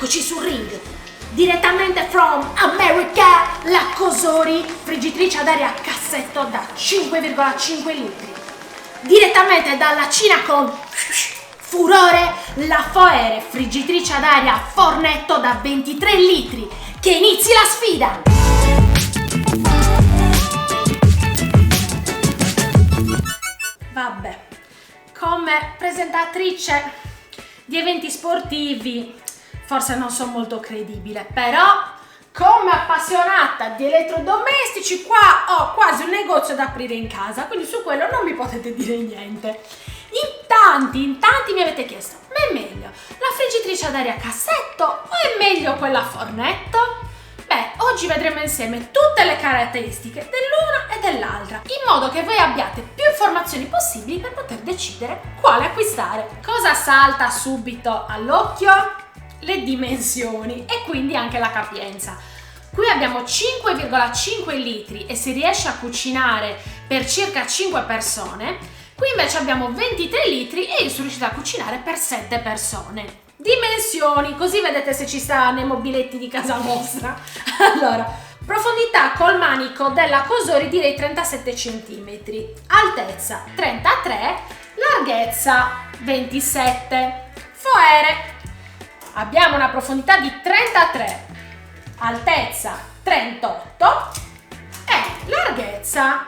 Eccoci sul ring, direttamente from America, la Cosori friggitrice ad aria a cassetto da 5,5 litri. Direttamente dalla Cina con furore, la Foere friggitrice ad aria a fornetto da 23 litri. Che inizi la sfida! Vabbè, come presentatrice di eventi sportivi forse non sono molto credibile, però come appassionata di elettrodomestici qua ho quasi un negozio da aprire in casa, quindi su quello non mi potete dire niente. In tanti mi avete chiesto, ma è meglio la friggitrice ad aria a cassetto o è meglio quella a fornetto? Beh, oggi vedremo insieme tutte le caratteristiche dell'una e dell'altra, in modo che voi abbiate più informazioni possibili per poter decidere quale acquistare. Cosa salta subito all'occhio? Le dimensioni e quindi anche la capienza. Qui abbiamo 5,5 litri e si riesce a cucinare per circa 5 persone. Qui invece abbiamo 23 litri e io sono riuscita a cucinare per 7 persone. Dimensioni, così vedete se ci sta nei mobiletti di casa vostra. Allora, profondità col manico della Cosori direi 37 cm, altezza 33, larghezza 27. Foere, abbiamo una profondità di 33, altezza 38 e larghezza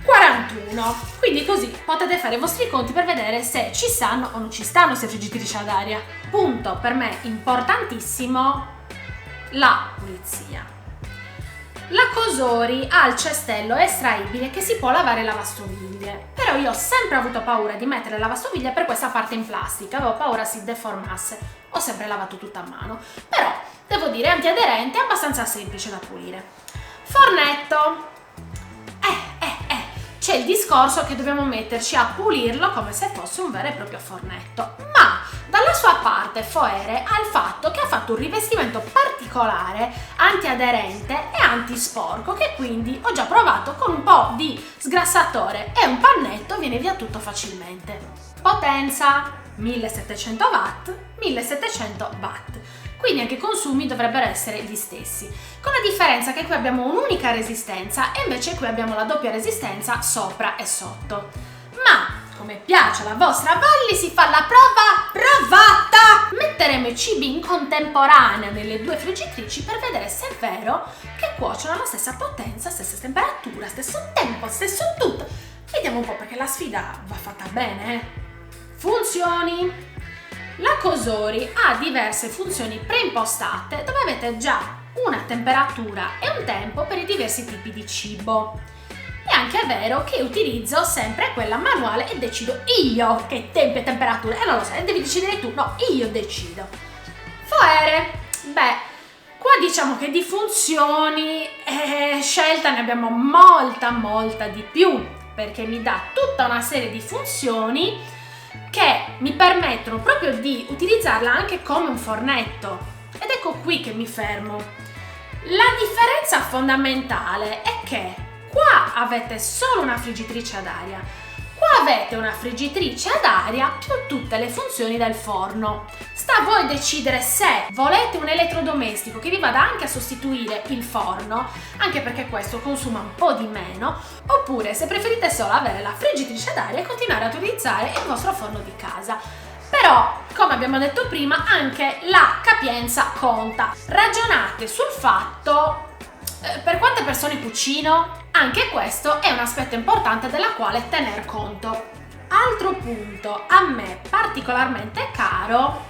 41. Quindi così potete fare i vostri conti per vedere se ci stanno o non ci stanno queste friggitrici ad aria. Punto per me importantissimo, la pulizia. La Cosori ha il cestello estraibile che si può lavare lavastoviglie, però io ho sempre avuto paura di mettere la lavastoviglie per questa parte in plastica, avevo paura si deformasse, ho sempre lavato tutta a mano, però devo dire è antiaderente e abbastanza semplice da pulire. Fornetto, c'è il discorso che dobbiamo metterci a pulirlo come se fosse un vero e proprio fornetto, ma dalla sua parte Foere ha il fatto che ha fatto un rivestimento particolare, antiaderente e antisporco, che quindi ho già provato con un po' di sgrassatore e un pannetto viene via tutto facilmente. Potenza 1700 watt, 1700 watt. Quindi anche i consumi dovrebbero essere gli stessi, con la differenza che qui abbiamo un'unica resistenza e invece qui abbiamo la doppia resistenza sopra e sotto. Ma, come piace alla vostra Valli, si fa la prova provata! Metteremo i cibi in contemporanea nelle due friggitrici per vedere se è vero che cuociono alla stessa potenza, stessa temperatura, stesso tempo, stesso tutto. Vediamo un po' perché la sfida va fatta bene, Funzioni. La Cosori ha diverse funzioni preimpostate dove avete già una temperatura e un tempo per i diversi tipi di cibo. È anche vero che utilizzo sempre quella manuale e decido io che tempo e temperatura, e non lo sai, devi decidere tu, no, io decido. Foere, beh, qua diciamo che di funzioni scelta ne abbiamo molta di più, perché mi dà tutta una serie di funzioni che mi permettono proprio di utilizzarla anche come un fornetto. Ed ecco qui che mi fermo. La differenza fondamentale è che qua avete solo una friggitrice ad aria, qua avete una friggitrice ad aria più tutte le funzioni del forno. Sta a voi decidere se volete un elettrodomestico che vi vada anche a sostituire il forno, anche perché questo consuma un po' di meno, oppure se preferite solo avere la friggitrice ad aria e continuare ad utilizzare il vostro forno di casa. Però, come abbiamo detto prima, anche la capienza conta. Ragionate sul fatto per quante persone cucino? Anche questo è un aspetto importante della quale tener conto. Altro punto a me particolarmente caro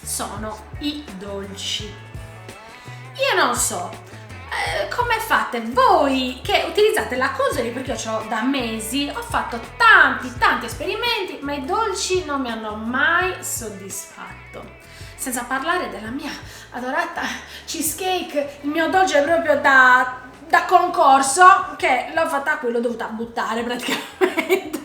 sono i dolci. Io non so come fate voi che utilizzate la Cosori, perché io ce l'ho da mesi, ho fatto tanti esperimenti, ma i dolci non mi hanno mai soddisfatto. Senza parlare della mia adorata cheesecake, il mio dolce è proprio da concorso, che l'ho fatta qui, l'ho dovuta buttare praticamente.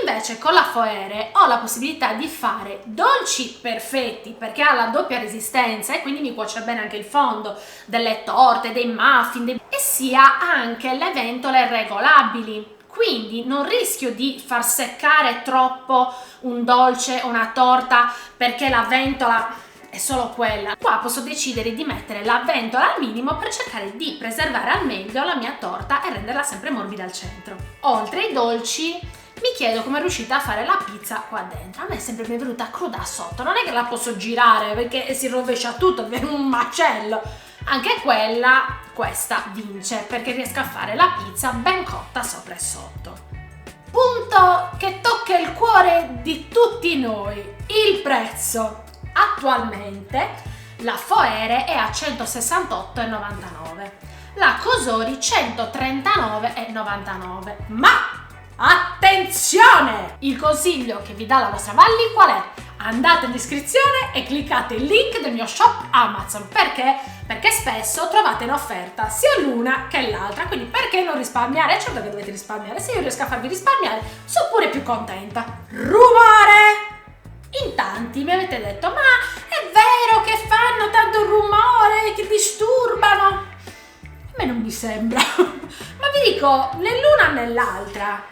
Invece con la Foere ho la possibilità di fare dolci perfetti, perché ha la doppia resistenza e quindi mi cuoce bene anche il fondo delle torte, dei muffin, e sia anche le ventole regolabili. Quindi non rischio di far seccare troppo un dolce o una torta perché la ventola è solo quella. Qua posso decidere di mettere la ventola al minimo per cercare di preservare al meglio la mia torta e renderla sempre morbida al centro. Oltre ai dolci, mi chiedo come è riuscita a fare la pizza qua dentro. A me sempre mi è venuta cruda sotto, non è che la posso girare perché si rovescia tutto, viene un macello. Anche questa vince perché riesco a fare la pizza ben cotta sopra e sotto. Punto che tocca il cuore di tutti noi, il prezzo. Attualmente la Foere è a 168,99, la Cosori 139,99. Ma attenzione! Il consiglio che vi dà la vostra Valli qual è? Andate in descrizione e cliccate il link del mio shop Amazon. Perché? Perché spesso trovate in offerta sia l'una che l'altra, quindi perché non risparmiare? Certo che dovete risparmiare, se io riesco a farvi risparmiare sono pure più contenta. Rumore! In tanti mi avete detto, ma è vero che fanno tanto rumore, che disturbano? A me non mi sembra, ma vi dico, né l'una né l'altra.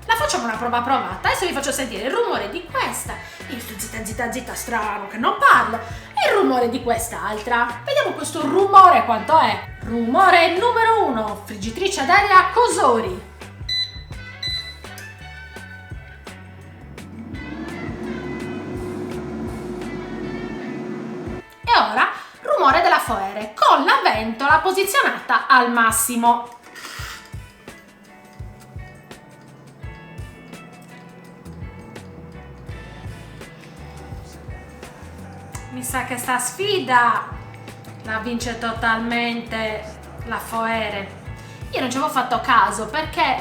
La facciamo una prova provata, adesso vi faccio sentire il rumore di questa, io sto zitta strano che non parlo, e il rumore di quest'altra. Vediamo questo rumore quanto è. Rumore numero 1, friggitrice ad aria Cosori. E ora rumore della Foere con la ventola posizionata al massimo. Mi sa che sta sfida la vince totalmente la Foere. Io non ci avevo fatto caso perché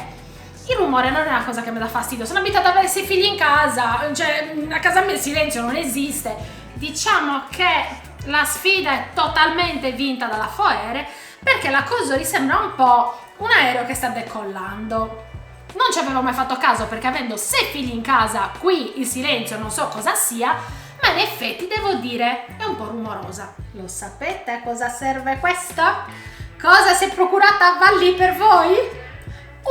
il rumore non è una cosa che mi dà fastidio. Sono abituata ad avere 6 figli in casa, cioè a casa mia il silenzio non esiste. Diciamo che la sfida è totalmente vinta dalla Foere perché la Cosori sembra un po' un aereo che sta decollando. Non ci avevo mai fatto caso perché avendo 6 figli in casa qui il silenzio non so cosa sia, ma in effetti devo dire è un po' rumorosa. Lo sapete a cosa serve questo? Cosa si è procurata Valli per voi?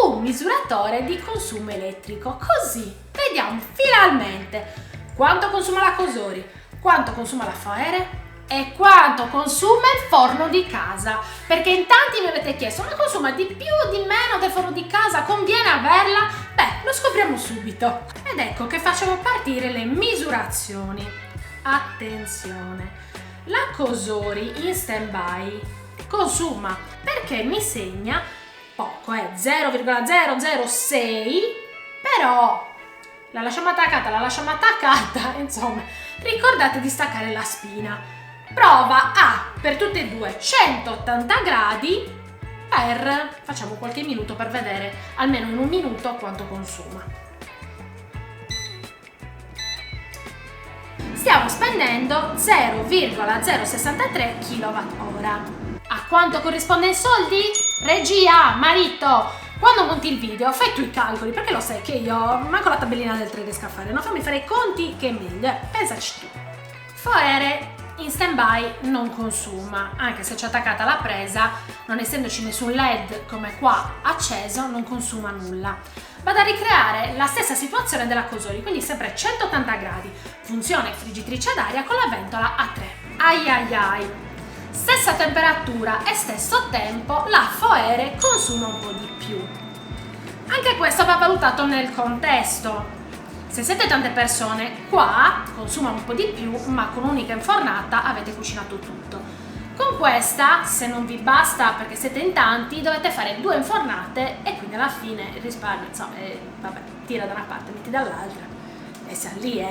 Un misuratore di consumo elettrico, così vediamo finalmente quanto consuma la Cosori, quanto consuma la Foere e quanto consuma il forno di casa, perché in tanti mi avete chiesto ma consuma di più o di meno del forno di casa, conviene averla? Beh, lo scopriamo subito. Ed ecco che facciamo partire le misurazioni. Attenzione, la Cosori in stand by consuma, perché mi segna poco, 0,006, però la lasciamo attaccata, insomma, ricordate di staccare la spina. Prova per tutte e due 180 gradi facciamo qualche minuto per vedere almeno in un minuto quanto consuma. Stiamo spendendo 0,063 kWh. A quanto corrisponde in soldi? Regia, marito, quando monti il video fai tu i calcoli, perché lo sai che io manco la tabellina del 3 riesco a fare, non fammi fare i conti che è meglio, pensaci tu. Foere in stand by non consuma, anche se c'è attaccata la presa, non essendoci nessun LED come qua acceso, non consuma nulla. Vado a ricreare la stessa situazione della Cosori, quindi sempre 180 gradi, funzione friggitrice ad aria con la ventola a 3. Ai ai ai, stessa temperatura e stesso tempo, la Foere consuma un po' di più. Anche questo va valutato nel contesto. Se siete tante persone, qua consuma un po' di più, ma con un'unica infornata avete cucinato tutto. Con questa, se non vi basta perché siete in tanti, dovete fare 2 infornate e quindi alla fine il risparmio, insomma, vabbè, tira da una parte, metti dall'altra e siamo lì,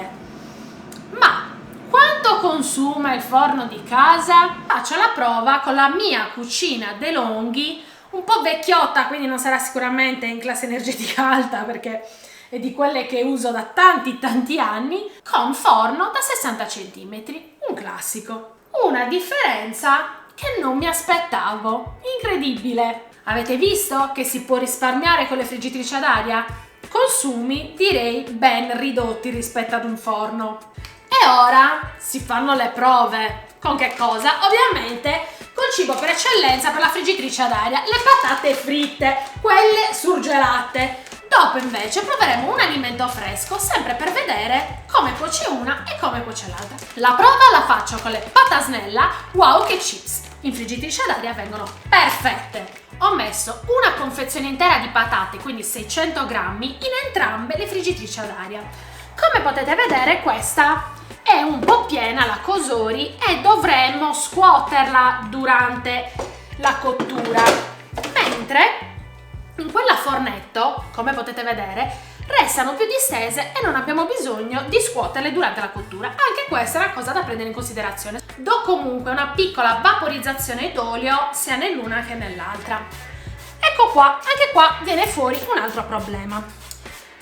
Ma quanto consuma il forno di casa? Faccio la prova con la mia cucina DeLonghi, un po' vecchiotta, quindi non sarà sicuramente in classe energetica alta perché è di quelle che uso da tanti anni, con forno da 60 cm, un classico. Una differenza che non mi aspettavo, incredibile. Avete visto che si può risparmiare con le friggitrici ad aria? Consumi direi ben ridotti rispetto ad un forno. E ora si fanno le prove. Con che cosa? Ovviamente col cibo per eccellenza per la friggitrice ad aria, le patate fritte, quelle surgelate. Dopo invece proveremo un alimento fresco, sempre per vedere come cuoce una e come cuoce l'altra. La prova la faccio con le patasnella Wow che chips. In friggitrice ad aria vengono perfette. Ho messo una confezione intera di patate, quindi 600 grammi, in entrambe le friggitrici ad aria. Come potete vedere questa è un po' piena, la Cosori, e dovremmo scuoterla durante la cottura. Mentre in quella fornetto, come potete vedere, restano più distese e non abbiamo bisogno di scuoterle durante la cottura. Anche questa è una cosa da prendere in considerazione. Do comunque una piccola vaporizzazione d'olio sia nell'una che nell'altra. Ecco qua, anche qua viene fuori un altro problema.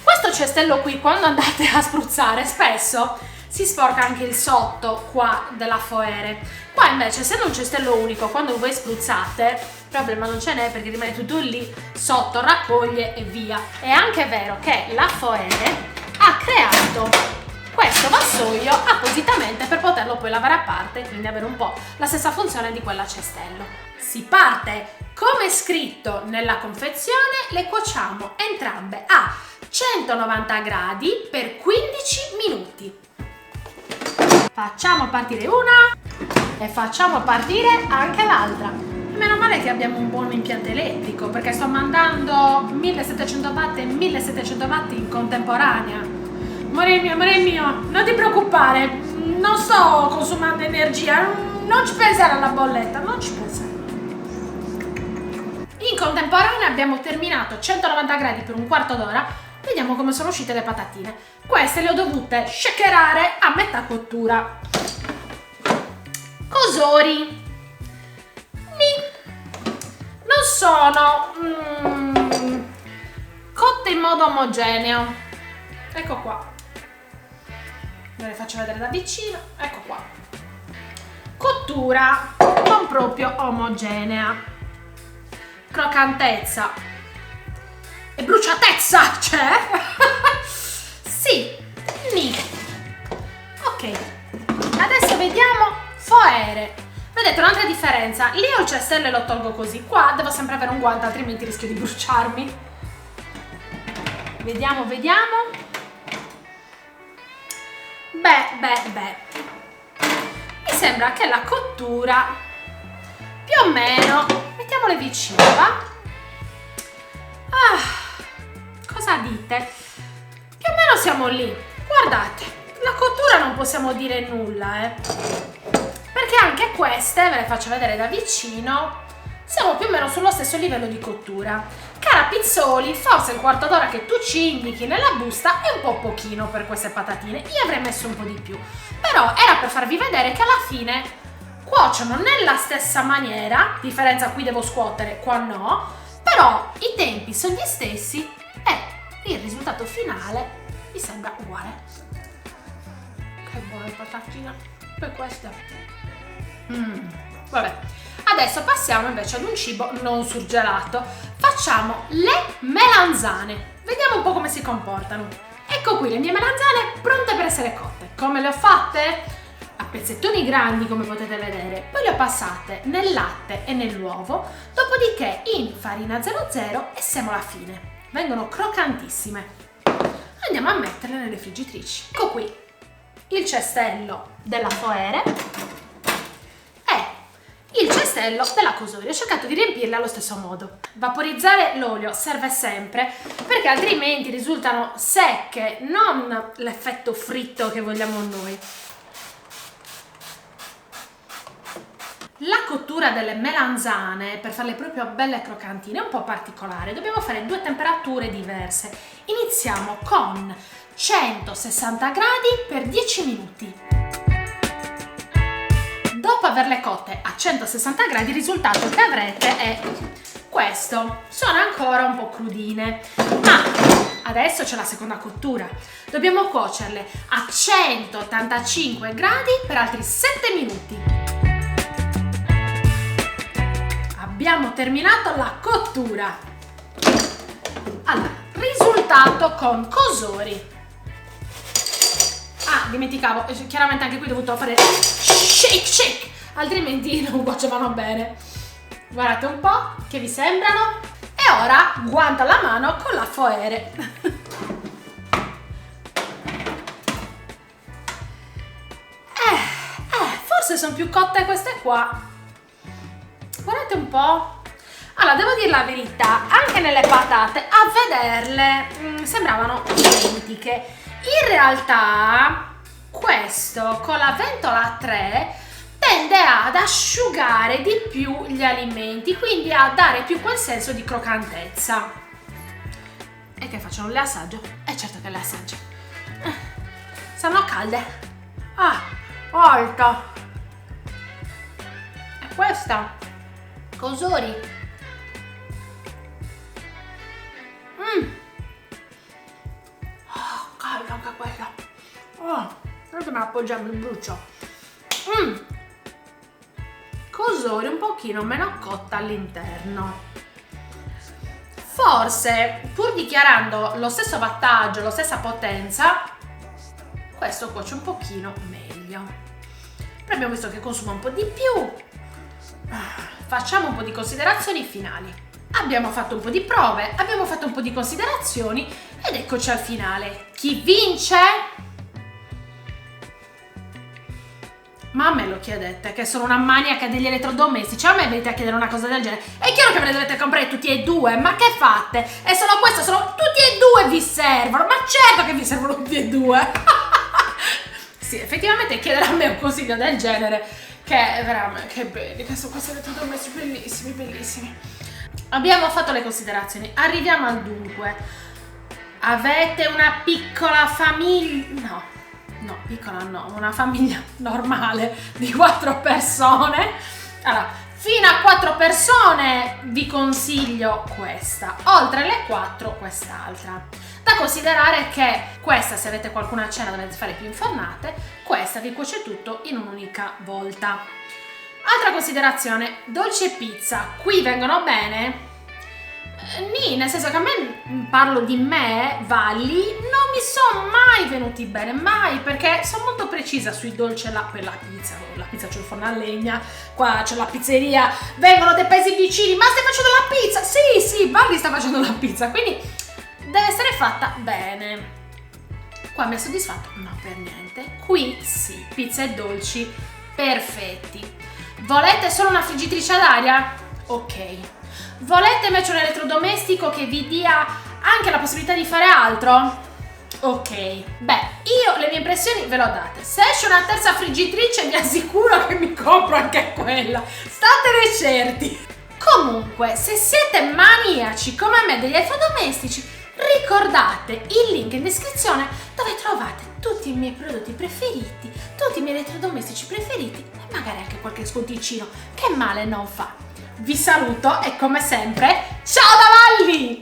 Questo cestello qui, quando andate a spruzzare, spesso si sporca anche il sotto qua della foere. Qua invece, essendo un cestello unico, quando voi spruzzate, problema non ce n'è perché rimane tutto lì sotto, raccoglie e via. È anche vero che la foere ha creato questo vassoio appositamente per poterlo poi lavare a parte, quindi avere un po' la stessa funzione di quella cestello. Si parte come scritto nella confezione, le cuociamo entrambe a 190 gradi per 15 minuti. Facciamo partire una e facciamo partire anche l'altra. Meno male che abbiamo un buon impianto elettrico, perché sto mandando 1700 watt e 1700 watt in contemporanea. Amore mio, non ti preoccupare, non sto consumando energia, non ci pensare alla bolletta, non ci pensare. In contemporanea abbiamo terminato 190 gradi per un quarto d'ora. Vediamo come sono uscite le patatine. Queste le ho dovute shakerare a metà cottura. Cosori non sono cotte in modo omogeneo. Ecco qua, ve le faccio vedere da vicino. Ecco qua, cottura non proprio omogenea, croccantezza e bruciatezza c'è. Sì, ok, adesso vediamo foere. Vedete un'altra differenza? Lì ho il cestello e lo tolgo così, qua devo sempre avere un guanto, altrimenti rischio di bruciarmi. Vediamo. Beh. Mi sembra che la cottura più o meno, mettiamole vicino, va? Cosa dite? Più o meno siamo lì. Guardate, la cottura non possiamo dire nulla, perché anche queste, ve le faccio vedere da vicino, siamo più o meno sullo stesso livello di cottura. Cara Pizzoli, forse il quarto d'ora che tu ci indichi nella busta è un po' pochino per queste patatine, io avrei messo un po' di più, però era per farvi vedere che alla fine cuociono nella stessa maniera, differenza qui devo scuotere, qua no, però i tempi sono gli stessi e il risultato finale mi sembra uguale. Che buone patatine, per queste. Vabbè, adesso passiamo invece ad un cibo non surgelato. Facciamo le melanzane. Vediamo un po' come si comportano. Ecco qui le mie melanzane pronte per essere cotte. Come le ho fatte? A pezzettoni grandi, come potete vedere. Poi le ho passate nel latte e nell'uovo, dopodiché in farina 00 e semola fine. Vengono croccantissime. Andiamo a metterle nelle friggitrici. Ecco qui il cestello della foere e il cestello della Cosori. Ho cercato di riempirle allo stesso modo. Vaporizzare l'olio serve sempre, perché altrimenti risultano secche, non l'effetto fritto che vogliamo noi. La cottura delle melanzane, per farle proprio belle croccantine, è un po' particolare. Dobbiamo fare due temperature diverse. Iniziamo con 160 gradi per 10 minuti. Dopo averle cotte a 160 gradi, il risultato che avrete è questo. Sono ancora un po' crudine, ma adesso c'è la seconda cottura. Dobbiamo cuocerle a 185 gradi per altri 7 minuti. Abbiamo terminato la cottura. Allora, risultato con Cosori. Dimenticavo, chiaramente anche qui ho dovuto fare shake, altrimenti non cuocevano bene. Guardate un po' che vi sembrano. E ora guanto alla mano con la foere. Forse sono più cotte queste qua. Guardate un po'. Allora, devo dire la verità, anche nelle patate, a vederle sembravano identiche. In realtà, questo con la ventola a 3 tende ad asciugare di più gli alimenti, quindi a dare più quel senso di croccantezza. E che faccio? Non le assaggio? Certo che le assaggio. Sono calde. Alta. E questa? Cosori. Calda anche quella. Guarda, me la appoggiamo, il brucio. Cosori un pochino meno cotta all'interno. Forse, pur dichiarando lo stesso wattaggio, la stessa potenza, questo cuoce un pochino meglio. Però abbiamo visto che consuma un po' di più. Facciamo un po' di considerazioni finali. Abbiamo fatto un po' di prove, abbiamo fatto un po' di considerazioni ed eccoci al finale. Chi vince? Ma a me lo chiedete, che sono una maniaca degli elettrodomestici, a me venite a chiedere una cosa del genere. È chiaro che ve ne dovete comprare tutti e due, ma che fate? E solo questo, sono tutti e due vi servono, ma certo che vi servono tutti e due. Sì, effettivamente chiedere a me un consiglio del genere, che è veramente, che belli, che sono questi elettrodomestici bellissimi, bellissimi. Abbiamo fatto le considerazioni, arriviamo al dunque. Avete una piccola famiglia? No, piccola no, una famiglia normale di 4 persone. Allora, fino a 4 persone vi consiglio questa, oltre le 4 quest'altra. Da considerare che questa, se avete qualcuna a cena dovete fare più infornate, questa vi cuoce tutto in un'unica volta. Altra considerazione, dolce e pizza, qui vengono bene? Nì, nel senso che a me, parlo di me, Valli, non mi sono mai venuti bene, mai, perché sono molto precisa sui dolci per la pizza c'è il forno a legna, qua c'è la pizzeria, vengono dei paesi vicini, ma stai facendo la pizza? Sì, Valli sta facendo la pizza, quindi deve essere fatta bene. Qua mi ha soddisfatto? No, per niente. Qui sì, pizza e dolci perfetti. Volete solo una friggitrice ad aria? Ok. Volete invece un elettrodomestico che vi dia anche la possibilità di fare altro? Ok. Beh, io le mie impressioni ve le ho date. Se esce una terza friggitrice vi assicuro che mi compro anche quella. Statene certi. Comunque, se siete maniaci come me degli elettrodomestici, ricordate il link in descrizione dove trovate tutti i miei prodotti preferiti, tutti i miei elettrodomestici preferiti e magari anche qualche sconticino che male non fa. Vi saluto e come sempre, ciao da Valli!